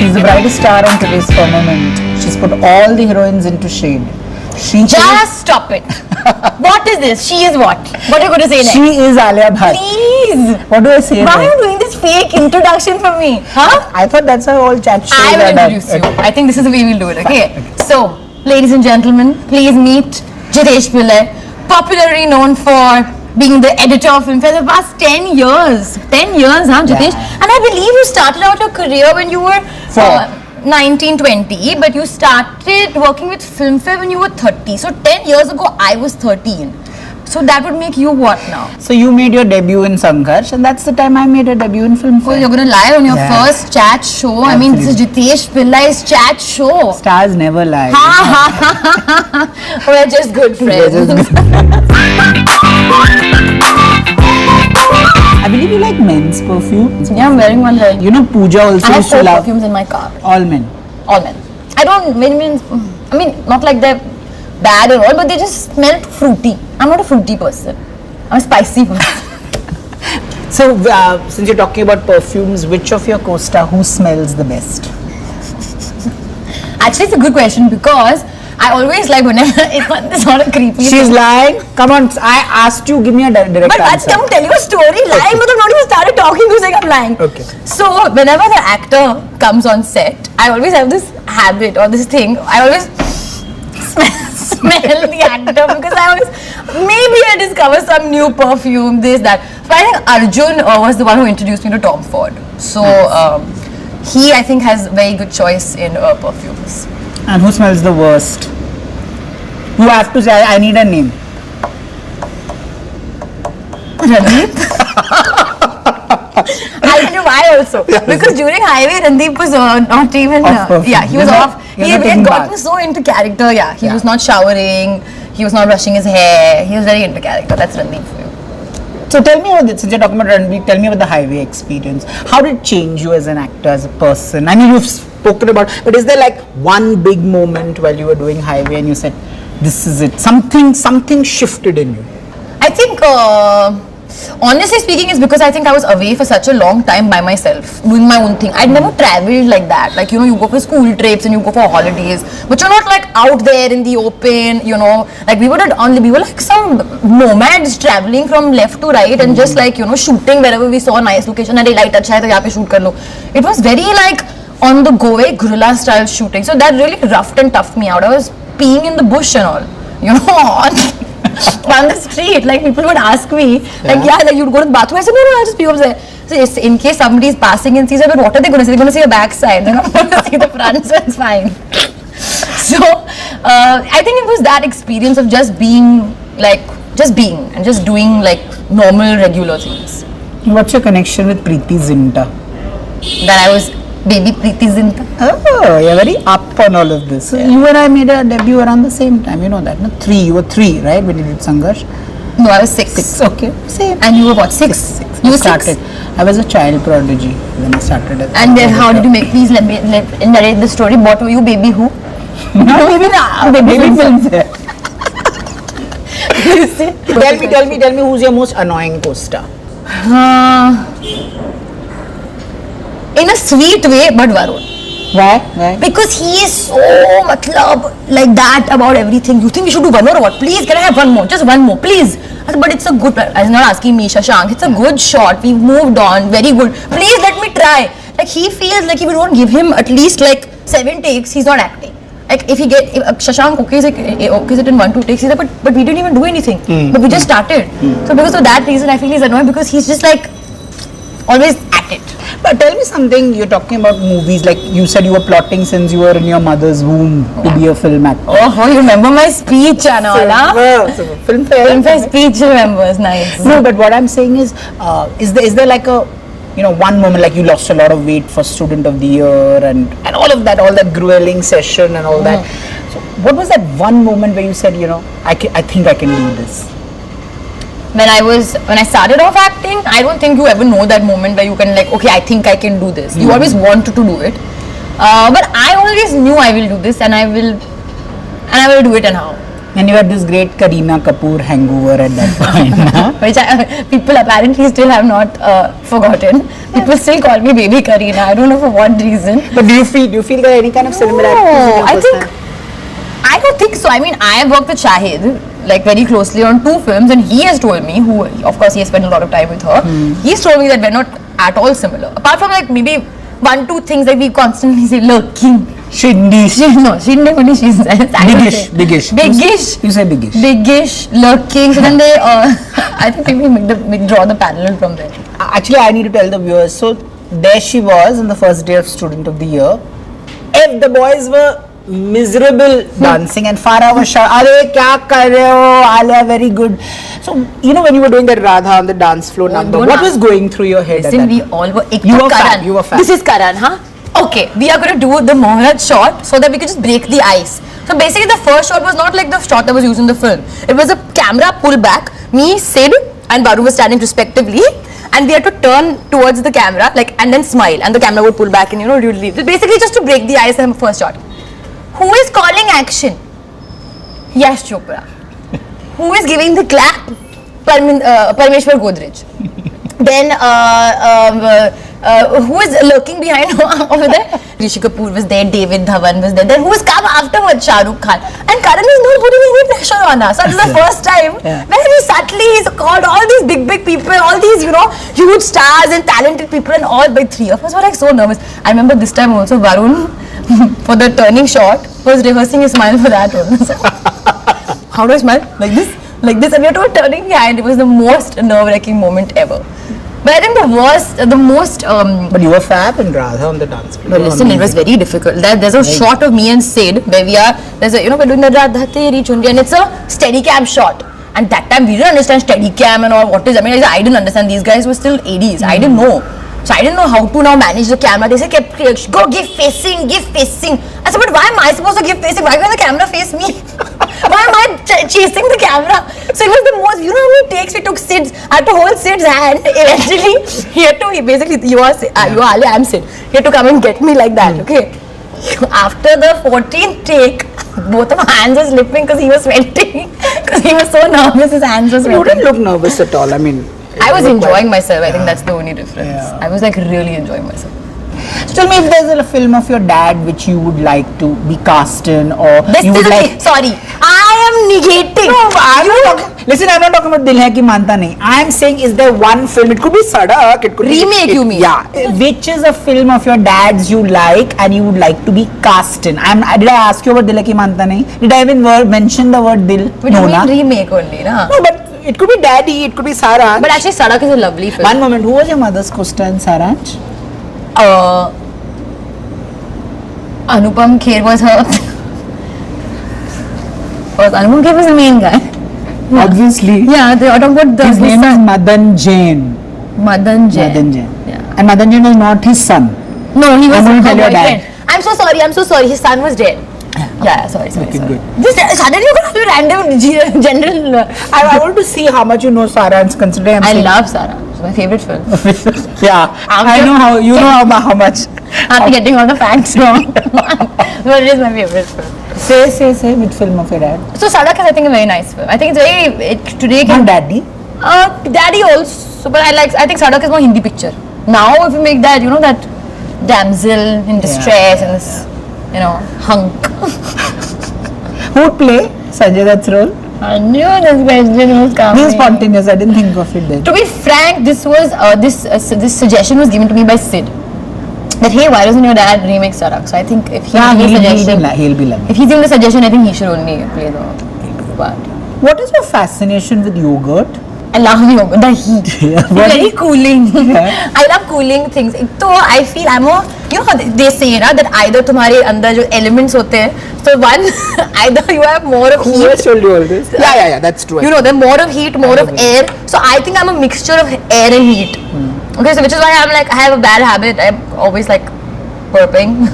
She's the brightest star on today's firmament. She's put all the heroines into shade. Just stop it. What is this? She is what? What are you going to say next? She is Alia Bhatt. Please. What do I say? Why are you doing this fake introduction for me? Huh? I thought that's how all chat shows I will are done. introduce you. I think this is the way we'll do it. Okay. So, ladies and gentlemen, please meet Jitesh Pillaai, popularly known for being the editor of Filmfare the past 10 years. 10 years, huh, Jitesh? Yeah. And I believe you started out your career when you were 19, 20, but you started working with Filmfare when you were 30. So 10 years ago, I was 13. So that would make you what now? So you made your debut in Sangharsh, and that's the time I made a debut in Filmfare. Oh, you're going to lie on your first chat show? Absolutely. I mean, this is Jitesh Pillai's chat show. Stars never lie. We're just good friends. I believe you like men's perfume. Yeah, I'm wearing one right. You know, Pooja also I have used to 4 love perfumes in my car. all men. All men. I don't, I mean, not like they're bad or all, but they just smell fruity. I'm not a fruity person. I'm a spicy person. So, since you're talking about perfumes, which of your co-star, who smells the best? Actually, it's a good question because I always like whenever it's not a creepy. She's lying. Come on, I asked you, give me a direct But answer. don't tell you a story. Lying, but I've not even started talking. Who's like I'm lying? Okay. So whenever the actor comes on set, I always have this habit or this thing. I always smell the actor because I always maybe I discover some new perfume, this that. But I think Arjun was the one who introduced me to Tom Ford. So he I think has very good choice in perfumes. And who smells the worst? You have to say, I need a name. Randeep. I'll tell you why also. Because during Highway, Randeep was not even. Yeah, he was off. He had gotten so into character. Yeah, he was not showering. He was not brushing his hair. He was very into character. That's Randeep for you. So tell me about this. Since you're talking about Ranveer, tell me about the Highway experience. How did it change you as an actor, as a person? I mean, you've spoken about, but is there like one big moment while you were doing Highway and you said, this is it? Something shifted in you. I think, honestly speaking, it's because I think I was away for such a long time by myself, doing my own thing. I'd never traveled like that. Like, you know, you go for school trips and you go for holidays, but you're not like out there in the open, you know. Like, we were like some nomads traveling from left to right and just like, you know, shooting wherever we saw a nice location. And light acha hai to yahan pe shoot kar lo. It was very like on the go, guerrilla style shooting. So that really roughed and toughed me out. I was peeing in the bush and all, you know, on the street. Like people would ask me, like, like you'd go to the bathroom. I said, no, I'll just pee up there. So it's, in case somebody is passing and sees, but what are they going to see? They're going to see the backside. They're not going to see the front, so it's fine. So I think it was that experience of just being and just doing like normal, regular things. What's your connection with Preeti Zinta? That I was baby Preeti Zinta. Oh, you're very up on all of this. So you and I made a debut around the same time, you know that, no? You were 3, right, when you did Sangharsh? No, I was 6. Okay, same. And you were what, 6? You were 6? I was a child prodigy when I started. And then how did you make, please let me narrate the story. What were you, baby who? No, baby Filmfare. Tell me who's your most annoying co-star? In a sweet way, but Varun. Why? Because he is so like that about everything. You think we should do one more or what? Please, can I have one more? Just one more, please. I said, but it's a good, I was not asking me, Shashank. It's a good shot. We've moved on. Very good. Please let me try. Like he feels like if we don't give him at least like 7 takes, he's not acting. Like if Shashank okays it in 1-2 takes, he's like, but we didn't even do anything. But we just started. So because of that reason, I feel he's annoying because he's just like always at it. But tell me something, you're talking about movies, like you said you were plotting since you were in your mother's womb to be a film actor. Oh, you remember my speech, Anala? Filmfare speech remembers, nice. No, but what I'm saying is there like a, you know, one moment like you lost a lot of weight for Student of the Year and all of that, all that grueling session and all that. So what was that one moment where you said, you know, I think I can do this? When I started off acting, I don't think you ever know that moment where you can like, okay, I think I can do this. You always wanted to do it. But I always knew I will do this and I will do it and how. And you had this great Kareena Kapoor hangover at that point. Which people apparently still have not forgotten. People still call me baby Kareena. I don't know for what reason. But do you feel there any kind of similarities? No, I don't think so. I mean, I have worked with Shahid like very closely on 2 films, and he has told me, of course he has spent a lot of time with her. He's told me that we're not at all similar. Apart from like maybe 1-2 things that we constantly say, lurking. Shindish. No, Shindish only she says. Biggish. Biggish. You say biggish. Biggish, lurking. So then they, I think we draw the parallel from there. Actually, I need to tell the viewers. So there she was on the first day of Student of the Year. If the boys were miserable dancing and Farah was shouting, "Arey, kya kar rahe ho? Alia, very good." So you know when you were doing that Radha on the dance floor number, what was going through your head? Listen, we all were. You were fan. You were fan. This is Karan, huh? Okay, we are going to do the Mohanat shot so that we could just break the ice. So basically, the first shot was not like the shot that was used in the film. It was a camera pull back. Me, Sid, and Baru were standing respectively. And we had to turn towards the camera, like, and then smile, and the camera would pull back, and you would leave. So basically, just to break the ice in the first shot. Who is calling action? Yash Chopra. Who is giving the clap? Parmeshwar Godrej. Then, who is lurking behind over there? Rishi Kapoor was there, David Dhawan was there. Then who has come afterwards? Shah Rukh Khan. And Karan is not putting any pressure on us. So this is the first time very subtly he's called all these big people, all these, huge stars and talented people, and all by 3 of us were like so nervous. I remember this time also Varun for the turning shot was rehearsing his smile for that one. How do I smile? Like this? Like this, and we were turning behind. It was the most nerve-wracking moment ever. But I think the most. But you were fab in Radha on the dance floor. But listen, it was very difficult. There's a shot of me and Sid where we're doing the Radha Teri Chunri, and it's a steady cam shot. And that time we didn't understand steady cam and all what is. I mean, I didn't understand. These guys were still 80s. I didn't know. So I didn't know how to now manage the camera. They said, go give facing. I said, but why am I supposed to give facing? Why can't the camera face me? Why am I chasing the camera? So it was the most, how many takes we took Sid's, I had to hold Sid's hand. Eventually, you are Alia, I'm Sid. He had to come and get me like that, okay? After the 14th take, both of our hands were slipping because he was sweating. Because he was so nervous, his hands were sweating. You didn't look nervous at all. I mean, I was enjoying myself. I think that's the only difference. Yeah. I was like really enjoying myself. So tell me if there's a film of your dad which you would like to be cast in, or you would like. Sorry, I am negating. No, listen, I'm not talking about Dil Hai Ki Manta Nahi. I'm saying, is there one film? It could be Sadak. It could remake. be, you mean? Yeah. Which is a film of your dad's you like and you would like to be cast in? Did I ask you about Dil Hai Ki Manta Nahi? Did I even mention the word Dil? But you mean remake only, na? No, but it could be Daddy. It could be Saranch. But actually, Sadak is a lovely film. One moment. Who was your mother's co-star in Saranch? Anupam Kher was her. Anupam Kher was the main guy. Yeah. Obviously. Yeah, they are talking about his name is Madan Jain. Madan Jain. Yeah. And Madan Jain was not his son. No, he was her boyfriend. I'm so sorry. His son was dead. Yeah, sorry. Okay, good. Just suddenly you got a random general. I want to see how much you know Saranch, considering I love Saranch. It's my favorite film. Yeah, I know how you know how much. I'm getting all the facts wrong, but it is my favorite film. Say which film of your dad? So Sadak is, I think, a very nice film. I think it's very today. Not Daddy. Daddy also, but I think Sadak is more Hindi picture. Now, if you make that, that damsel in distress and this, hunk. Who would play Sanjay Dutt's role? I knew this question was coming. This is spontaneous. I didn't think of it then. To be frank, this was this suggestion was given to me by Sid. That hey, why doesn't your dad remake Sadak? So I think if he he'll be lovely. If he's giving the suggestion, I think he should only play the part. What is your fascination with yogurt? I love yogurt. The heat. Very cooling. Yeah. I love cooling things. So I feel I'm a, how they say that either तुम्हारे अंदर जो elements होते हैं, so one either you have more of heat. Who has told you all this? Yeah, that's true. There's more of heat, more of air. So I think I'm a mixture of air and heat. Okay, so which is why I'm like, I have a bad habit. I'm always like burping.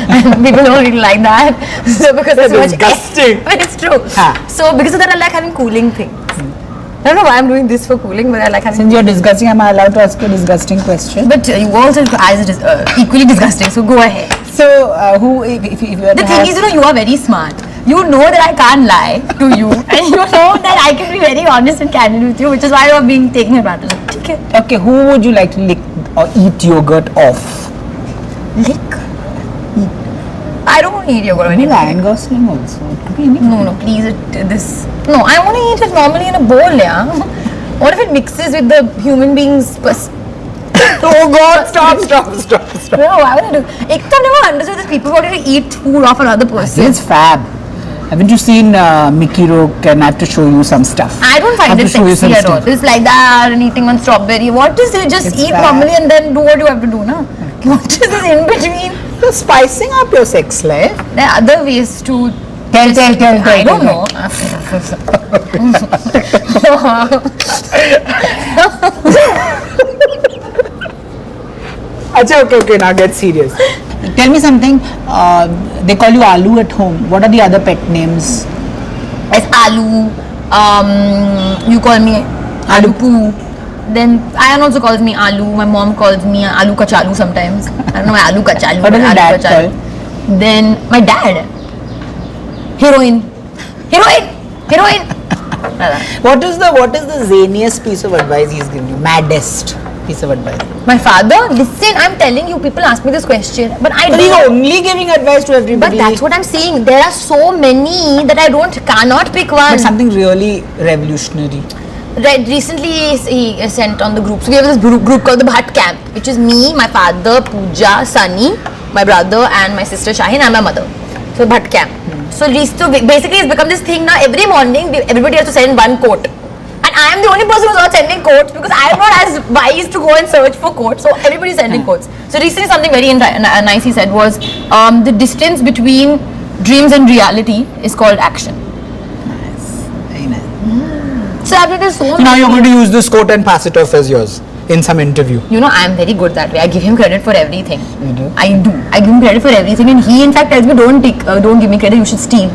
And people don't really like that. So because it's disgusting. But it's true. So because of that, I like having cooling things. I don't know why I'm doing this for cooling, but I like having. Since you're disgusting, am I allowed to ask you a disgusting question? But you also as equally disgusting. So go ahead. So if you are the thing is, you are very smart. you know that I can't lie to you, and you know that I can be very honest and candid with you, which is why you're being taken advantage of. Okay. Okay, who would you like to lick or eat yogurt off? Lick? I don't want to eat yogurt. Maybe Ryan Gosling also. It could be anything. No, please, No, I want to eat it normally in a bowl, yeah. What if it mixes with the human being's Oh God! Stop! No, why would I do? I've never understood these people who want to eat food off another person. It's fab. Haven't you seen Mickey Rourke? And I have to show you some stuff. I don't find it sexy at all. It's like that and eating on strawberry. What is it? Just eat normally and then do what you have to do, no? What is this in between? You're spicing up your sex life. There are other ways to Tell. I don't know. Okay, now get serious. Tell me something. They call you Aloo at home. What are the other pet names? It's Aloo. You call me Aloo Poo. Then Ayan also calls me Aloo. My mom calls me Aloo Kachalu sometimes. I don't know why Aloo Kachalu. What does your dad call? Then my dad. Heroine. What is the zaniest piece of advice he's given you? Maddest piece of advice. My father, listen, I'm telling you, people ask me this question, but I But he's don't. only giving advice to everybody. But that's what I'm saying. There are so many that I cannot pick one. But something really revolutionary. Right, recently he sent on the group. So we have this group called the Bhatt Camp, which is me, my father, Pooja, Sunny, my brother, and my sister Shahin, and my mother. So Bhatt Camp. So basically it's become this thing now. Every morning everybody has to send one quote. And I am the only person who's not sending quotes because I am not as wise to go and search for quotes. So everybody's sending quotes. So recently something very nice he said was, the distance between dreams and reality is called action. Nice. Very nice. So I've done so Now many. you're going to use this quote and pass it off as yours in some interview. You know, I am very good that way. I give him credit for everything. You do? I do. I give him credit for everything, and he, in fact, tells me, don't give me credit. You should steal.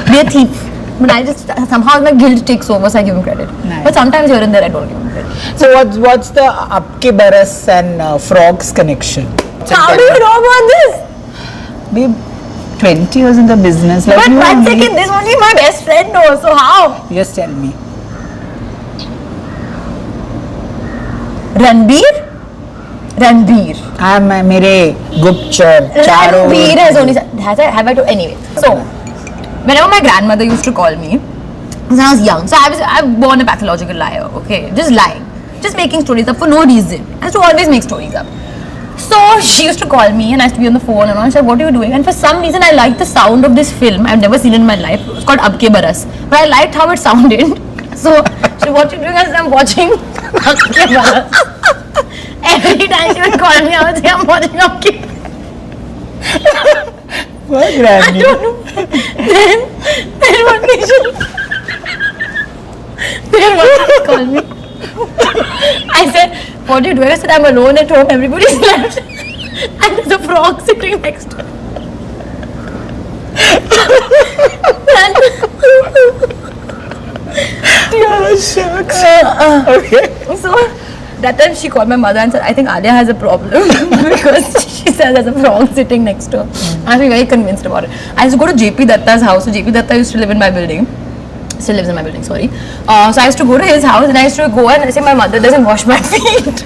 Be a thief. But I just somehow my guilt takes over, so I give him credit. Nice. But sometimes here and there, I don't give him credit. So what's the Apke Baras and frogs connection? How do you know about this? Babe, 20 years in the business. Like But you 1 and me. second, this only my best friend knows. So how? Just tell me. Ranbir. मेरे गुप्तचर चारों Ranbir has only said, have I to anyway. So whenever my grandmother used to call me when I was young, so I'm born a pathological liar, okay, just lying, just making stories up for no reason. I used to always make stories up. So she used to call me and I used to be on the phone and I said, what are you doing? And for some reason I liked the sound of this film. I've never seen it in my life. It's called Abke Baras. But I liked how it sounded. So she said, what are you doing? I said, I'm watching Abke Baras. Every time she would call me, I would say, I'm watching Abke Baras. What, I Granny? don't know. Then one day she called me. I said, what are you doing? I said, I'm alone at home, everybody's left. And there's a frog sitting next to me. Oh, shucks. Okay. So that time she called my mother and said, I think Alia has a problem because she said there's a frog sitting next to her. I was very convinced about it. I used to go to JP Datta's house. So JP Datta used to live in my building. Still lives in my building, sorry. So I used to go to his house and I used to go and say, my mother doesn't wash my feet.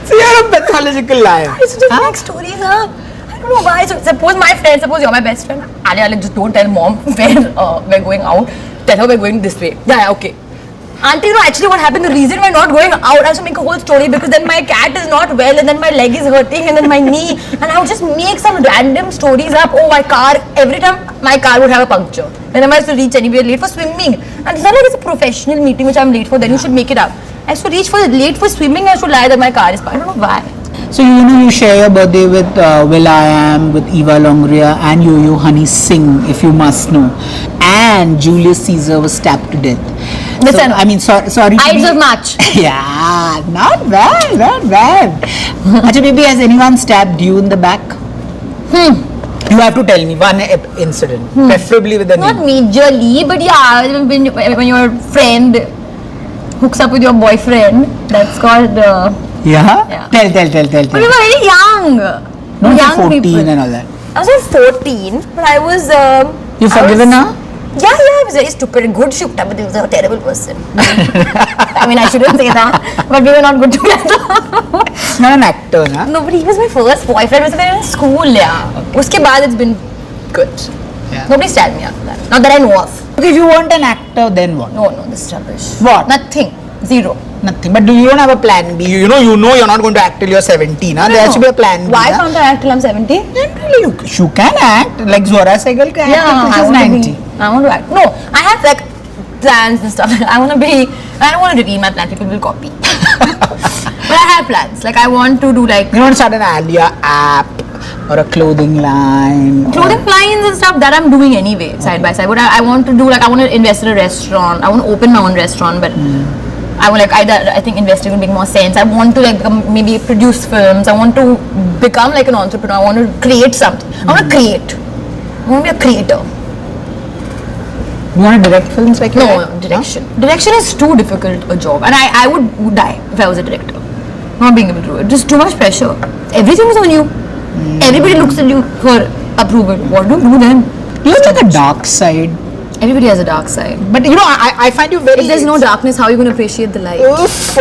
So you're a pathological liar. I used to just make stories up. I don't know why. So suppose you're my best friend. Alia, just don't tell mom where we're going out. Tell her we're going this way. Yeah, okay. Auntie, you know actually what happened, the reason we're not going out, I have to make a whole story because then my cat is not well and then my leg is hurting and then my knee, and I would just make some random stories up. Oh, my car, every time my car would have a puncture. Whenever I used to reach anywhere late for swimming. And it's not like it's a professional meeting which I'm late for, then you should make it up. I used to reach late for swimming, I used to lie that my car is punctured. I don't know why. So you share your birthday with will.i.am, with Eva Longoria and Yo-Yo Honey Singh, if you must know. And Julius Caesar was stabbed to death. Yes, so, I know. I mean, sorry. Ides of March. Yeah, not bad. Acha, baby, has anyone stabbed you in the back? You have to tell me one incident, preferably with a Not name. majorly, but yeah, when your friend hooks up with your boyfriend, that's called. Yeah? Yeah. Tell. But we were very young. Not Young 14 people. and all that. I was like 14, but I was. You forgiven her? Yeah, I was very stupid and good shooter, but he was a terrible person. I mean, I shouldn't say that, but we were not good together. Not an actor, na? No, but he was my first boyfriend. When I was in school, yeah. Uske baad it's been good. Yeah. Nobody stabbed me after that. Not that I know of. Okay, if you weren't an actor, then what? No, this is rubbish. What? Nothing. Zero. Nothing. But you don't have a plan B. You know you're not going to act till you're 17. Huh? There has to be a plan B. Why Huh? can't I act till I'm 70? You can act. Like Zora Sehgal can act till she's 90. I want to act. No, I have like plans and stuff. I don't want to reveal my plans. People will copy. But I have plans. Like I want to do like. You want to start an Alia app or a clothing line? Clothing lines and stuff that I'm doing anyway, side by side. But I want to do like I want to invest in a restaurant. I want to open my own restaurant, but. I want I think investing will make more sense. I want to like maybe produce films. I want to become like an entrepreneur. I want to create something. I want to create. I want to be a creator. You want to direct films like No, that? direction. No? Direction is too difficult a job, and I would die if I was a director. Not being able to do it. Just too much pressure. Everything is on you. Everybody looks at you for approval. What do you do then? You have like a dark side. Everybody has a dark side. But you know, I find you very. If there's no darkness, how are you going to appreciate the light? Oof,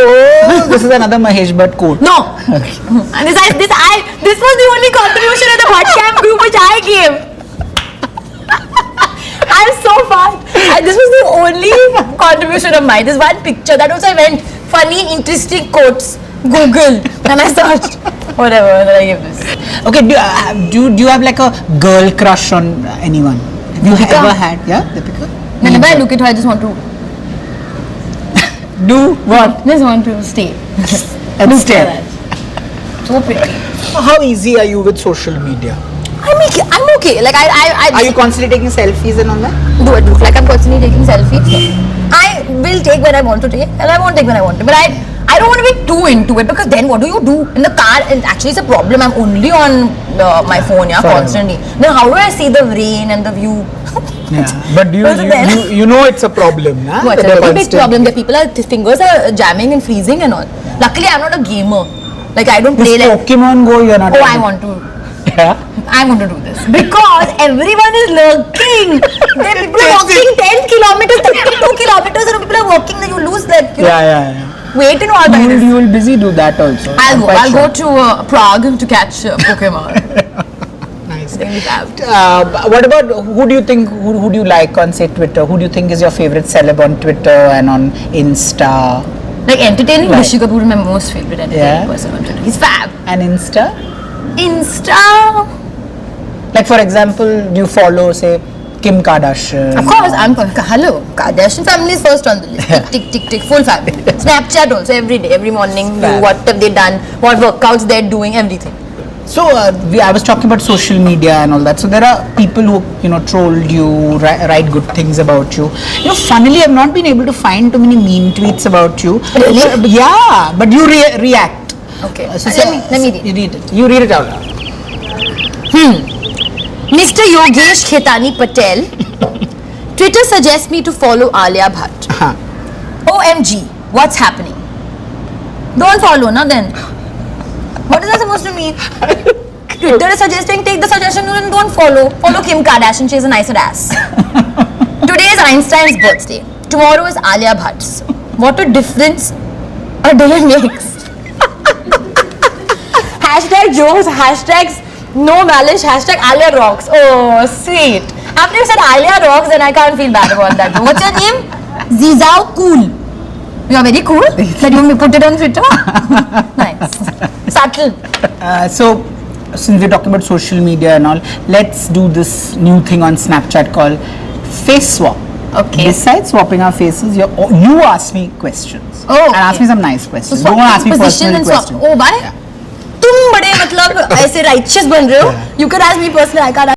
this is another Mahesh Bhatt quote. No! And this was the only contribution in the Bhatt Camp group which I gave. I'm so fast. This was the only contribution of mine. This one picture. That also I went funny, interesting quotes. Google. And I searched. Whatever. And I gave this. Okay, do you have like a girl crush on anyone? Have you ever had? Yeah, Deepika? Whenever I look at her, I just want to do what? Just want to stay. And Look stare. at that. So pretty. How easy are you with social media? I'm okay. Like I Are you constantly taking selfies and all that? do it. Like I'm constantly taking selfies. I will take when I want to take, and I won't take when I want to. But I don't want to be too into it because then what do you do in the car? And actually, it's a problem. I'm only on my phone, constantly. Then how do I see the rain and the view? Yeah, but you know it's a problem, nah? What's a very big problem? The people fingers are jamming and freezing and all. Luckily, I'm not a gamer. Like I don't play like Pokemon Go. You're not. Oh, I want to. Yeah. I want to do this because everyone is lurking. People are walking 10 kilometers, 32 kilometers, and people are walking. Then you lose that. Yeah. Wait and all that. You will busy do that also. I'll go to Prague to catch Pokemon. Nice. What about who do you think? Who do you like on say Twitter? Who do you think is your favorite celeb on Twitter and on Insta? Like entertaining, Rishi Kapoor is my most favorite entertaining person on Twitter. He's fab. And Insta? Like for example, do you follow say Kim Kardashian? Of course, hello. Kardashian family is first on the list. Tick, full fab. Snapchat also every day, every morning. What have they done? What workouts they're doing? Everything. So I was talking about social media and all that. So there are people who trolled you, write good things about you. Funnily, I've not been able to find too many mean tweets about you. Really? Yeah, but you react. Okay. Let me read. You read it. You read it out loud. Mr. Yogesh Khetani Patel, Twitter suggests me to follow Alia Bhatt. OMG, what's happening? Don't follow, na then. What is that supposed to mean? Twitter is suggesting, take the suggestion and don't follow. Follow Kim Kardashian, she has a nicer ass. Today is Einstein's birthday. Tomorrow is Alia Bhatt's. What a difference a day makes. Hashtag jokes, hashtags no malice, hashtag Alia rocks. Oh, sweet. After you said Alia rocks, then I can't feel bad about that. What's your name? Zizao Cool. You are very cool. That you put it on Twitter. Nice. Subtle. So, since we're talking about social media and all, let's do this new thing on Snapchat called face swap. Okay. Besides swapping our faces, you ask me questions. Oh, and ask me some nice questions. So don't ask me personal swap. questions. Oh, bye. तुम बड़े मतलब ऐसे righteous बन रहे हो. You can ask me personally. I can't.